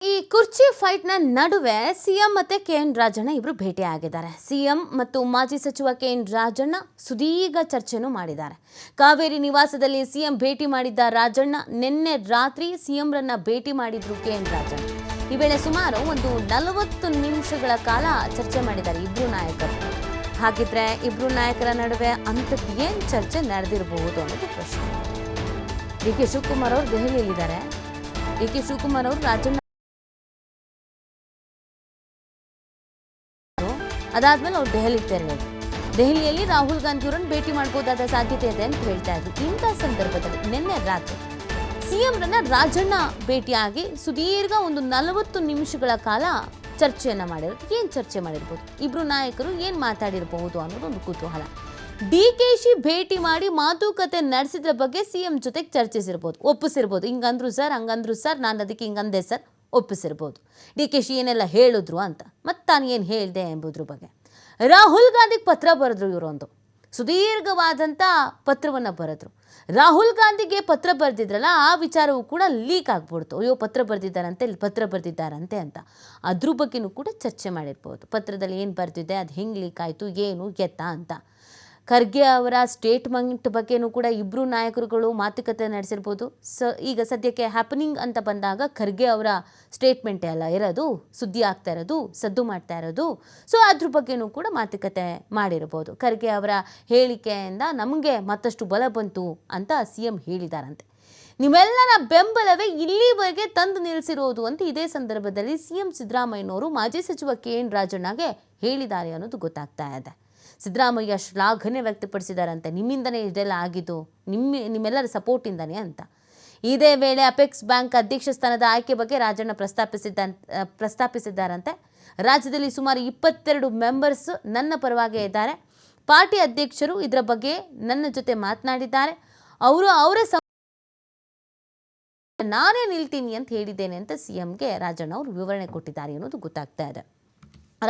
ಈ ಕುರ್ಚಿ ಫೈಟ್ನ ನಡುವೆ ಸಿಎಂ ಮತ್ತೆ ಕೆಎನ್ ರಾಜಣ್ಣ ಇಬ್ರು ಭೇಟಿ ಆಗಿದ್ದಾರೆ. ಸಿಎಂ ಮತ್ತು ಮಾಜಿ ಸಚಿವ ಕೆಎನ್ ರಾಜಣ್ಣ ಸುದೀರ್ಘ ಚರ್ಚೆಯನ್ನು ಮಾಡಿದ್ದಾರೆ. ಕಾವೇರಿ ನಿವಾಸದಲ್ಲಿ ಸಿಎಂ ಭೇಟಿ ಮಾಡಿದ್ದ ರಾಜಣ್ಣ ನಿನ್ನೆ ರಾತ್ರಿ ಸಿಎಂರನ್ನ ಭೇಟಿ ಮಾಡಿದ್ರು ಕೆಎನ್ ರಾಜಣ್ಣ. ಈ ವೇಳೆ ಸುಮಾರು 40 ನಿಮಿಷಗಳ ಕಾಲ ಚರ್ಚೆ ಮಾಡಿದ್ದಾರೆ ಇಬ್ರು ನಾಯಕರು. ಹಾಗಿದ್ರೆ ಇಬ್ರು ನಾಯಕರ ನಡುವೆ ಅಂತದ್ದು ಏನ್ ಚರ್ಚೆ ನಡೆದಿರಬಹುದು ಅನ್ನೋದು ಪ್ರಶ್ನೆ. ಡಿ.ಕೆ. ಶಿವಕುಮಾರ್ ಅವರು ದೆಹಲಿಯಲ್ಲಿದ್ದಾರೆ. ಡಿ.ಕೆ. ಶಿವಕುಮಾರ್ ಅವರು ರಾಜಣ್ಣ ಅದಾದ್ಮೇಲೆ ಅವ್ರು ದೆಹಲಿಗೆ ತೆರಳಿದ್ರು. ದೆಹಲಿಯಲ್ಲಿ ರಾಹುಲ್ ಗಾಂಧಿ ಅವರನ್ನು ಭೇಟಿ ಮಾಡಬಹುದಾದ ಸಾಧ್ಯತೆ ಇದೆ ಅಂತ ಹೇಳ್ತಾ ಇದ್ರು. ಇಂಥ ಸಂದರ್ಭದಲ್ಲಿ ನಿನ್ನೆ ರಾತ್ರಿ ಸಿಎಂರನ್ನ ರಾಜಣ್ಣ ಭೇಟಿಯಾಗಿ ಸುದೀರ್ಘ 40 ನಿಮಿಷಗಳ ಕಾಲ ಚರ್ಚೆಯನ್ನ ಮಾಡಿರೋದು. ಏನ್ ಚರ್ಚೆ ಮಾಡಿರ್ಬೋದು, ಇಬ್ರು ನಾಯಕರು ಏನ್ ಮಾತಾಡಿರಬಹುದು ಅನ್ನೋದು ಒಂದು ಕುತೂಹಲ. ಡಿ.ಕೆ.ಶಿ ಭೇಟಿ ಮಾಡಿ ಮಾತುಕತೆ ನಡೆಸಿದ್ರ ಬಗ್ಗೆ ಸಿಎಂ ಜೊತೆಗೆ ಚರ್ಚಿಸಿರ್ಬೋದು, ಒಪ್ಪಿಸಿರ್ಬೋದು. ಹಿಂಗಂದ್ರು ಸರ್, ಹಂಗಂದ್ರು ಸರ್, ನಾನು ಅದಕ್ಕೆ ಹಿಂಗಂದೆ ಸರ್, ಒಪ್ಪಿಸಿರ್ಬೋದು. ಡಿ.ಕೆ.ಶಿ ಏನೆಲ್ಲ ಹೇಳಿದ್ರು ಅಂತ, ಮತ್ತು ತಾನು ಏನು ಹೇಳಿದೆ ಎಂಬುದ್ರ ಬಗ್ಗೆ. ರಾಹುಲ್ ಗಾಂಧಿಗೆ ಪತ್ರ ಬರೆದ್ರು. ಇವರೊಂದು ಸುದೀರ್ಘವಾದಂಥ ಪತ್ರವನ್ನು ಬರೆದ್ರು. ರಾಹುಲ್ ಗಾಂಧಿಗೆ ಪತ್ರ ಬರೆದಿದ್ರಲ್ಲ, ಆ ವಿಚಾರವೂ ಕೂಡ ಲೀಕ್ ಆಗ್ಬಿಡ್ತು. ಅಯ್ಯೋ ಪತ್ರ ಬರೆದಿದ್ದಾರಂತೆ ಅಂತ. ಅದ್ರ ಬಗ್ಗೆನೂ ಕೂಡ ಚರ್ಚೆ ಮಾಡಿರ್ಬೋದು. ಪತ್ರದಲ್ಲಿ ಏನು ಬರೆದಿದೆ, ಅದು ಹೆಂಗೆ ಲೀಕ್ ಆಯಿತು, ಏನು ಎತ್ತ ಅಂತ. ಖರ್ಗೆ ಅವರ ಸ್ಟೇಟ್ಮೆಂಟ್ ಬಗ್ಗೆನೂ ಕೂಡ ಇಬ್ಬರು ನಾಯಕರುಗಳು ಮಾತುಕತೆ ನಡೆಸಿರ್ಬೋದು. ಈಗ ಸದ್ಯಕ್ಕೆ ಹ್ಯಾಪನಿಂಗ್ ಅಂತ ಬಂದಾಗ ಖರ್ಗೆ ಅವರ ಸ್ಟೇಟ್ಮೆಂಟೇ ಅಲ್ಲ ಇರೋದು, ಸುದ್ದಿ ಆಗ್ತಾ ಇರೋದು, ಸದ್ದು ಮಾಡ್ತಾ ಇರೋದು. ಸೊ ಅದ್ರ ಬಗ್ಗೆನೂ ಕೂಡ ಮಾತುಕತೆ ಮಾಡಿರ್ಬೋದು. ಖರ್ಗೆ ಅವರ ಹೇಳಿಕೆಯಿಂದ ನಮಗೆ ಮತ್ತಷ್ಟು ಬಲ ಬಂತು ಅಂತ ಸಿಎಂ ಹೇಳಿದಾರಂತೆ. ನಿಮ್ಮೆಲ್ಲರ ಬೆಂಬಲವೇ ಇಲ್ಲಿವರೆಗೆ ತಂದು ನಿಲ್ಲಿಸಿರೋದು ಅಂತ ಇದೇ ಸಂದರ್ಭದಲ್ಲಿ ಸಿಎಂ ಸಿದ್ದರಾಮಯ್ಯನವರು ಮಾಜಿ ಸಚಿವ ಕೆಎನ್ ರಾಜಣ್ಣಗೆ ಹೇಳಿದ್ದಾರೆ ಅನ್ನೋದು ಗೊತ್ತಾಗ್ತಾ ಇದೆ. ಸಿದ್ದರಾಮಯ್ಯ ಶ್ಲಾಘನೆ ವ್ಯಕ್ತಪಡಿಸಿದಾರಂತೆ. ನಿಮ್ಮಿಂದನೇ ಇದೆಲ್ಲ ಆಗಿದ್ದು, ನಿಮ್ಮೆಲ್ಲರ ಸಪೋರ್ಟಿಂದನೇ ಅಂತ. ಇದೇ ವೇಳೆ ಅಪೆಕ್ಸ್ ಬ್ಯಾಂಕ್ ಅಧ್ಯಕ್ಷ ಸ್ಥಾನದ ಆಯ್ಕೆ ಬಗ್ಗೆ ರಾಜಣ್ಣ ಪ್ರಸ್ತಾಪಿಸಿದ್ದಾರಂತೆ. ರಾಜ್ಯದಲ್ಲಿ ಸುಮಾರು 22 ಮೆಂಬರ್ಸ್ ನನ್ನ ಪರವಾಗೇ ಇದ್ದಾರೆ. ಪಾರ್ಟಿ ಅಧ್ಯಕ್ಷರು ಇದರ ಬಗ್ಗೆ ನನ್ನ ಜೊತೆ ಮಾತನಾಡಿದ್ದಾರೆ. ಅವರ ನಾನೇ ನಿಲ್ತೀನಿ ಅಂತ ಹೇಳಿದ್ದೇನೆ ಅಂತ ಸಿಎಂಗೆ ರಾಜಣ್ಣ ಅವರು ವಿವರಣೆ ಕೊಟ್ಟಿದ್ದಾರೆ ಅನ್ನೋದು ಗೊತ್ತಾಗ್ತಾ ಇದೆ.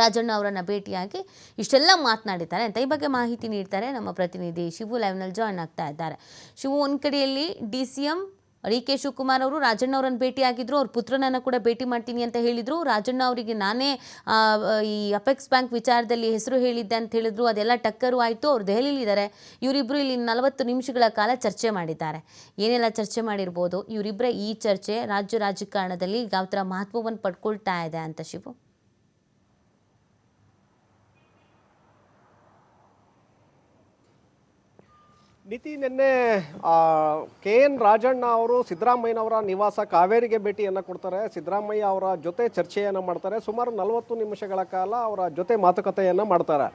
ರಾಜಣ್ಣ ಅವರನ್ನು ಭೇಟಿಯಾಗಿ ಇಷ್ಟೆಲ್ಲ ಮಾತನಾಡಿದ್ದಾರೆ ಅಂತ ಈ ಬಗ್ಗೆ ಮಾಹಿತಿ ನೀಡ್ತಾರೆ ನಮ್ಮ ಪ್ರತಿನಿಧಿ ಶಿವು. ಲೈವ್ನಲ್ಲಿ ಜಾಯ್ನ್ ಆಗ್ತಾ ಇದ್ದಾರೆ. ಶಿವು, ಒಂದು ಕಡೆಯಲ್ಲಿ ಡಿ.ಸಿ.ಎಂ ಡಿ.ಕೆ. ಶಿವಕುಮಾರ್ ಅವರು ರಾಜಣ್ಣ ಅವರನ್ನು ಭೇಟಿಯಾಗಿದ್ರು. ಅವ್ರ ಪುತ್ರನನ್ನು ಕೂಡ ಭೇಟಿ ಮಾಡ್ತೀನಿ ಅಂತ ಹೇಳಿದರು. ರಾಜಣ್ಣ ಅವರಿಗೆ ನಾನೇ ಈ ಅಪೆಕ್ಸ್ ಬ್ಯಾಂಕ್ ವಿಚಾರದಲ್ಲಿ ಹೆಸರು ಹೇಳಿದ್ದೆ ಅಂತ ಹೇಳಿದ್ರು. ಅದೆಲ್ಲ ಟಕ್ಕರು ಆಯಿತು. ಅವ್ರು ದೆಹಲಿಯಲ್ಲಿದ್ದಾರೆ. ಇವರಿಬ್ಬರು ಇಲ್ಲಿ 40 ನಿಮಿಷಗಳ ಕಾಲ ಚರ್ಚೆ ಮಾಡಿದ್ದಾರೆ. ಏನೆಲ್ಲ ಚರ್ಚೆ ಮಾಡಿರ್ಬೋದು, ಇವರಿಬ್ಬರ ಈ ಚರ್ಚೆ ರಾಜ್ಯ ರಾಜಕಾರಣದಲ್ಲಿ ಯಾವ ಥರ ಮಹತ್ವವನ್ನು ಪಡ್ಕೊಳ್ತಾ ಇದೆ ಅಂತ ಶಿವು? ನಿತಿ, ನಿನ್ನೆ ಕೆಎನ್ ರಾಜಣ್ಣ ಅವರು ಸಿದ್ದರಾಮಯ್ಯನವರ ನಿವಾಸ ಕಾವೇರಿಗೆ ಭೇಟಿಯನ್ನು ಕೊಡ್ತಾರೆ. ಸಿದ್ದರಾಮಯ್ಯ ಅವರ ಜೊತೆ ಚರ್ಚೆಯನ್ನು ಮಾಡ್ತಾರೆ. ಸುಮಾರು 40 ನಿಮಿಷಗಳ ಕಾಲ ಅವರ ಜೊತೆ ಮಾತುಕತೆಯನ್ನು ಮಾಡ್ತಾರೆ.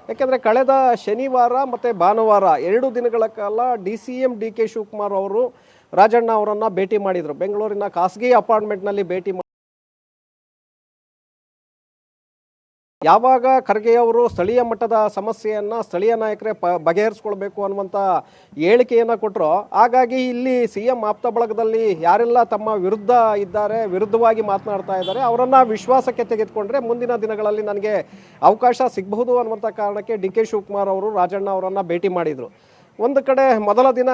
ಯಾಕೆಂದರೆ ಕಳೆದ ಶನಿವಾರ ಮತ್ತು ಭಾನುವಾರ 2 ದಿನಗಳ ಕಾಲ ಡಿ.ಸಿ.ಎಂ ಡಿ.ಕೆ. ಶಿವಕುಮಾರ್ ಅವರು ರಾಜಣ್ಣ ಅವರನ್ನು ಭೇಟಿ ಮಾಡಿದರು. ಬೆಂಗಳೂರಿನ ಖಾಸಗಿ ಅಪಾರ್ಟ್ಮೆಂಟ್ನಲ್ಲಿ ಭೇಟಿ ಯಾವಾಗ ಖರ್ಗೆ ಅವರು ಸ್ಥಳೀಯ ಮಟ್ಟದ ಸಮಸ್ಯೆಯನ್ನು ಸ್ಥಳೀಯ ನಾಯಕರೇ ಬಗೆಹರಿಸ್ಕೊಳ್ಬೇಕು ಅನ್ನುವಂಥ ಹೇಳಿಕೆಯನ್ನು ಕೊಟ್ಟರು. ಹಾಗಾಗಿ ಇಲ್ಲಿ ಸಿಎಂ ಆಪ್ತ ಬಳಗದಲ್ಲಿ ಯಾರೆಲ್ಲ ತಮ್ಮ ವಿರುದ್ಧ ಇದ್ದಾರೆ, ವಿರುದ್ಧವಾಗಿ ಮಾತನಾಡ್ತಾ ಇದ್ದಾರೆ, ಅವರನ್ನು ವಿಶ್ವಾಸಕ್ಕೆ ತೆಗೆದುಕೊಂಡ್ರೆ ಮುಂದಿನ ದಿನಗಳಲ್ಲಿ ನನಗೆ ಅವಕಾಶ ಸಿಗಬಹುದು ಅನ್ನುವಂಥ ಕಾರಣಕ್ಕೆ ಡಿ.ಕೆ. ಶಿವಕುಮಾರ್ ಅವರು ರಾಜಣ್ಣ ಅವರನ್ನು ಭೇಟಿ ಮಾಡಿದರು. ಒಂದು ಕಡೆ ಮೊದಲ ದಿನ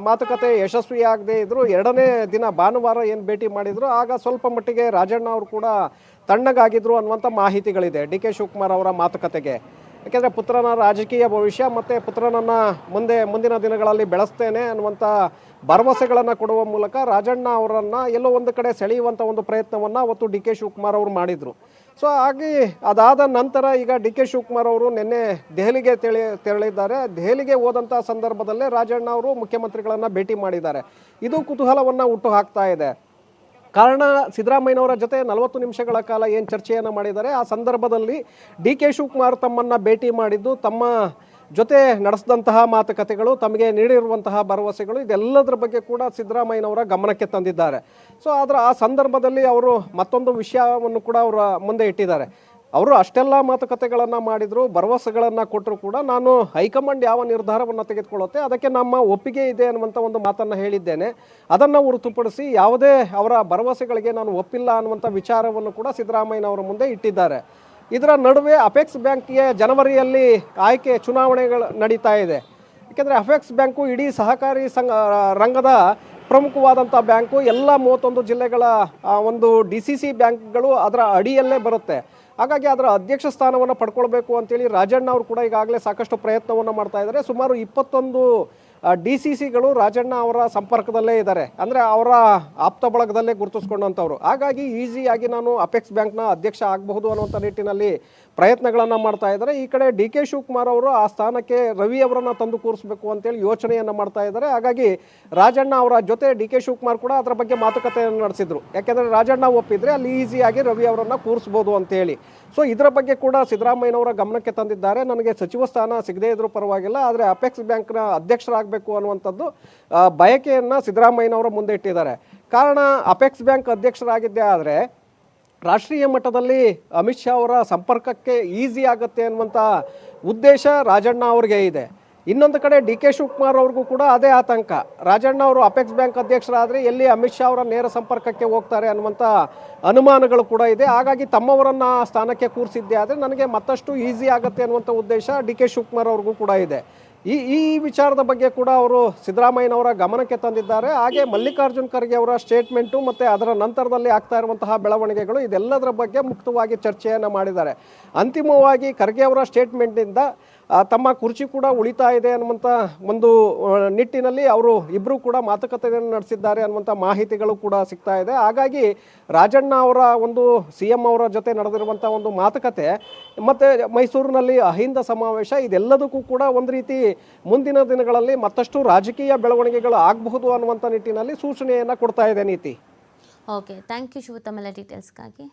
ಮಾತುಕತೆ ಯಶಸ್ವಿಯಾಗದೇ ಇದ್ದರು. 2ನೇ ದಿನ ಭಾನುವಾರ ಏನು ಭೇಟಿ ಮಾಡಿದರು, ಆಗ ಸ್ವಲ್ಪ ಮಟ್ಟಿಗೆ ರಾಜಣ್ಣ ಅವರು ಕೂಡ ತಣ್ಣಗಾಗಿದ್ರು ಅನ್ನುವಂಥ ಮಾಹಿತಿಗಳಿದೆ ಡಿ.ಕೆ. ಶಿವಕುಮಾರ್ ಅವರ ಮಾತುಕತೆಗೆ. ಯಾಕೆಂದರೆ ಪುತ್ರನ ರಾಜಕೀಯ ಭವಿಷ್ಯ ಮತ್ತು ಪುತ್ರನನ್ನು ಮುಂದಿನ ದಿನಗಳಲ್ಲಿ ಬೆಳೆಸ್ತೇನೆ ಅನ್ನುವಂಥ ಭರವಸೆಗಳನ್ನು ಕೊಡುವ ಮೂಲಕ ರಾಜಣ್ಣ ಅವರನ್ನು ಎಲ್ಲೋ ಒಂದು ಕಡೆ ಸೆಳೆಯುವಂಥ ಒಂದು ಪ್ರಯತ್ನವನ್ನು ಅವತ್ತು ಡಿ.ಕೆ. ಶಿವಕುಮಾರ್ ಅವರು ಮಾಡಿದರು. ಸೊ ಹಾಗೆ ಅದಾದ ನಂತರ ಈಗ ಡಿ.ಕೆ. ಶಿವಕುಮಾರ್ ಅವರು ನಿನ್ನೆ ದೆಹಲಿಗೆ ತೆರಳಿದ್ದಾರೆ. ದೆಹಲಿಗೆ ಹೋದಂಥ ಸಂದರ್ಭದಲ್ಲೇ ರಾಜಣ್ಣ ಅವರು ಮುಖ್ಯಮಂತ್ರಿಗಳನ್ನು ಭೇಟಿ ಮಾಡಿದ್ದಾರೆ. ಇದು ಕುತೂಹಲವನ್ನು ಹುಟ್ಟು ಹಾಕ್ತಾ ಇದೆ. ಕಾರಣ, ಸಿದ್ದರಾಮಯ್ಯನವರ ಜೊತೆ 40 ನಿಮಿಷಗಳ ಕಾಲ ಏನು ಚರ್ಚೆಯನ್ನು ಮಾಡಿದ್ದಾರೆ, ಆ ಸಂದರ್ಭದಲ್ಲಿ ಡಿ.ಕೆ. ಶಿವಕುಮಾರ್ ತಮ್ಮನ್ನು ಭೇಟಿ ಮಾಡಿದ್ದು, ತಮ್ಮ ಜೊತೆ ನಡೆಸಿದಂತಹ ಮಾತುಕತೆಗಳು, ತಮಗೆ ನೀಡಿರುವಂತಹ ಭರವಸೆಗಳು, ಇದೆಲ್ಲದರ ಬಗ್ಗೆ ಕೂಡ ಸಿದ್ದರಾಮಯ್ಯನವರ ಗಮನಕ್ಕೆ ತಂದಿದ್ದಾರೆ. ಸೊ ಆ ಸಂದರ್ಭದಲ್ಲಿ ಅವರು ಮತ್ತೊಂದು ವಿಷಯವನ್ನು ಕೂಡ ಅವರ ಮುಂದೆ ಇಟ್ಟಿದ್ದಾರೆ. ಅವರು ಅಷ್ಟೆಲ್ಲ ಮಾತುಕತೆಗಳನ್ನು ಮಾಡಿದರು, ಭರವಸೆಗಳನ್ನು ಕೊಟ್ಟರು ಕೂಡ ನಾನು ಹೈಕಮಾಂಡ್ ಯಾವ ನಿರ್ಧಾರವನ್ನು ತೆಗೆದುಕೊಳ್ಳುತ್ತೆ ಅದಕ್ಕೆ ನಮ್ಮ ಒಪ್ಪಿಗೆ ಇದೆ ಅನ್ನುವಂಥ ಒಂದು ಮಾತನ್ನು ಹೇಳಿದ್ದೇನೆ. ಅದನ್ನು ಹೊರತುಪಡಿಸಿ ಯಾವುದೇ ಅವರ ಭರವಸೆಗಳಿಗೆ ನಾನು ಒಪ್ಪಿಲ್ಲ ಅನ್ನುವಂಥ ವಿಚಾರವನ್ನು ಕೂಡ ಸಿದ್ದರಾಮಯ್ಯನವರ ಮುಂದೆ ಇಟ್ಟಿದ್ದಾರೆ. ಇದರ ನಡುವೆ ಅಪೆಕ್ಸ್ ಬ್ಯಾಂಕ್ಗೆ ಜನವರಿಯಲ್ಲಿ ಚುನಾವಣೆಗಳು ನಡೀತಾ ಇದೆ. ಯಾಕೆಂದರೆ ಅಪೆಕ್ಸ್ ಬ್ಯಾಂಕು ಇಡೀ ಸಹಕಾರಿ ರಂಗದ ಪ್ರಮುಖವಾದಂಥ ಬ್ಯಾಂಕು. ಎಲ್ಲ 31 ಜಿಲ್ಲೆಗಳ ಒಂದು DCC ಬ್ಯಾಂಕ್ಗಳು ಅದರ ಅಡಿಯಲ್ಲೇ ಬರುತ್ತೆ. ಹಾಗಾಗಿ ಅದರ ಅಧ್ಯಕ್ಷ ಸ್ಥಾನವನ್ನು ಪಡ್ಕೊಳ್ಬೇಕು ಅಂತೇಳಿ ರಾಜಣ್ಣ ಅವರು ಕೂಡ ಈಗಾಗಲೇ ಸಾಕಷ್ಟು ಪ್ರಯತ್ನವನ್ನು ಮಾಡ್ತಾ ಇದ್ದಾರೆ. ಸುಮಾರು 21 DCCಗಳು ರಾಜಣ್ಣ ಅವರ ಸಂಪರ್ಕದಲ್ಲೇ ಇದ್ದಾರೆ, ಅಂದರೆ ಅವರ ಆಪ್ತ ಬಳಗದಲ್ಲೇ ಗುರುತಿಸ್ಕೊಂಡಂಥವ್ರು. ಹಾಗಾಗಿ ಈಸಿಯಾಗಿ ನಾನು ಅಪೆಕ್ಸ್ ಬ್ಯಾಂಕ್ನ ಅಧ್ಯಕ್ಷ ಆಗಬಹುದು ಅನ್ನುವಂಥ ನಿಟ್ಟಿನಲ್ಲಿ ಪ್ರಯತ್ನಗಳನ್ನು ಮಾಡ್ತಾ ಇದ್ದಾರೆ. ಈ ಕಡೆ DK ಶಿವಕುಮಾರ್ ಅವರು ಆ ಸ್ಥಾನಕ್ಕೆ ರವಿ ಅವರನ್ನು ತಂದು ಕೂರಿಸಬೇಕು ಅಂತೇಳಿ ಯೋಚನೆಯನ್ನು ಮಾಡ್ತಾ ಇದ್ದಾರೆ. ಹಾಗಾಗಿ ರಾಜಣ್ಣ ಅವರ ಜೊತೆ DK ಶಿವಕುಮಾರ್ ಕೂಡ ಅದರ ಬಗ್ಗೆ ಮಾತುಕತೆಯನ್ನು ನಡೆಸಿದ್ರು. ಯಾಕೆಂದರೆ ರಾಜಣ್ಣ ಒಪ್ಪಿದ್ರೆ ಅಲ್ಲಿ ಈಸಿಯಾಗಿ ರವಿ ಅವರನ್ನು ಕೂರಿಸ್ಬೋದು ಅಂತೇಳಿ. ಸೊ ಇದರ ಬಗ್ಗೆ ಕೂಡ ಸಿದ್ದರಾಮಯ್ಯನವರ ಗಮನಕ್ಕೆ ತಂದಿದ್ದಾರೆ. ನನಗೆ ಸಚಿವ ಸ್ಥಾನ ಸಿಗದೇ ಇದ್ರೂ ಪರವಾಗಿಲ್ಲ, ಆದರೆ ಅಪೆಕ್ಸ್ ಬ್ಯಾಂಕ್ನ ಅಧ್ಯಕ್ಷರಾಗಬೇಕು ಅನ್ನುವಂಥದ್ದು ಬಯಕೆಯನ್ನು ಸಿದ್ದರಾಮಯ್ಯನವರ ಮುಂದೆ ಇಟ್ಟಿದ್ದಾರೆ. ಕಾರಣ ಅಪೆಕ್ಸ್ ಬ್ಯಾಂಕ್ ಅಧ್ಯಕ್ಷರಾಗಿದ್ದೇ ಆದರೆ ರಾಷ್ಟ್ರೀಯ ಮಟ್ಟದಲ್ಲಿ ಅಮಿತ್ ಶಾ ಅವರ ಸಂಪರ್ಕಕ್ಕೆ ಈಸಿ ಆಗುತ್ತೆ ಅನ್ನುವಂಥ ಉದ್ದೇಶ ರಾಜಣ್ಣ ಅವ್ರಿಗೆ ಇದೆ. ಇನ್ನೊಂದು ಕಡೆ DK ಶಿವಕುಮಾರ್ ಅವ್ರಿಗೂ ಕೂಡ ಅದೇ ಆತಂಕ. ರಾಜಣ್ಣ ಅವರು ಅಪೆಕ್ಸ್ ಬ್ಯಾಂಕ್ ಅಧ್ಯಕ್ಷರಾದರೆ ಎಲ್ಲಿ ಅಮಿತ್ ಶಾ ಅವರ ನೇರ ಸಂಪರ್ಕಕ್ಕೆ ಹೋಗ್ತಾರೆ ಅನ್ನುವಂಥ ಅನುಮಾನಗಳು ಕೂಡ ಇದೆ. ಹಾಗಾಗಿ ತಮ್ಮವರನ್ನು ಸ್ಥಾನಕ್ಕೆ ಕೂರಿಸಿದ್ದೆ ಆದರೆ ನನಗೆ ಮತ್ತಷ್ಟು ಈಸಿ ಆಗುತ್ತೆ ಅನ್ನುವಂಥ ಉದ್ದೇಶ DK ಶಿವಕುಮಾರ್ ಅವ್ರಿಗೂ ಕೂಡ ಇದೆ. ಈ ವಿಚಾರದ ಬಗ್ಗೆ ಕೂಡ ಅವರು ಸಿದ್ದರಾಮಯ್ಯನವರ ಗಮನಕ್ಕೆ ತಂದಿದ್ದಾರೆ. ಹಾಗೆ ಮಲ್ಲಿಕಾರ್ಜುನ್ ಖರ್ಗೆ ಅವರ ಸ್ಟೇಟ್ಮೆಂಟು ಮತ್ತು ಅದರ ನಂತರದಲ್ಲಿ ಆಗ್ತಾ ಇರುವಂತಹ ಬೆಳವಣಿಗೆಗಳು ಇದೆಲ್ಲದರ ಬಗ್ಗೆ ಮುಕ್ತವಾಗಿ ಚರ್ಚೆಯನ್ನು ಮಾಡಿದ್ದಾರೆ. ಅಂತಿಮವಾಗಿ ಖರ್ಗೆ ಅವರ ಸ್ಟೇಟ್ಮೆಂಟ್ನಿಂದ ತಮ್ಮ ಕುರ್ಚಿ ಕೂಡ ಉಳಿತಾ ಇದೆ ಅನ್ನುವಂಥ ಒಂದು ನಿಟ್ಟಿನಲ್ಲಿ ಅವರು ಇಬ್ಬರು ಕೂಡ ಮಾತುಕತೆಯನ್ನು ನಡೆಸಿದ್ದಾರೆ ಅನ್ನುವಂಥ ಮಾಹಿತಿಗಳು ಕೂಡ ಸಿಗ್ತಾ ಇದೆ. ಹಾಗಾಗಿ ರಾಜಣ್ಣ ಅವರ ಒಂದು CM ಅವರ ಜೊತೆ ನಡೆದಿರುವಂಥ ಒಂದು ಮಾತುಕತೆ ಮತ್ತು ಮೈಸೂರಿನಲ್ಲಿ ಅಹಿಂದ ಸಮಾವೇಶ ಇದೆಲ್ಲದಕ್ಕೂ ಕೂಡ ಒಂದು ರೀತಿ ಮುಂದಿನ ದಿನಗಳಲ್ಲಿ ಮತ್ತಷ್ಟು ರಾಜಕೀಯ ಬೆಳವಣಿಗೆಗಳು ಆಗಬಹುದು ಅನ್ನುವಂಥ ನಿಟ್ಟಿನಲ್ಲಿ ಸೂಚನೆಯನ್ನು ಕೊಡ್ತಾ ಇದೆ ನೀತಿ. ಓಕೆ, ಥ್ಯಾಂಕ್ ಯು ಶಿವು ತಮ್ಮೆಲ್ಲ ಡೀಟೇಲ್ಸ್ಗಾಗಿ.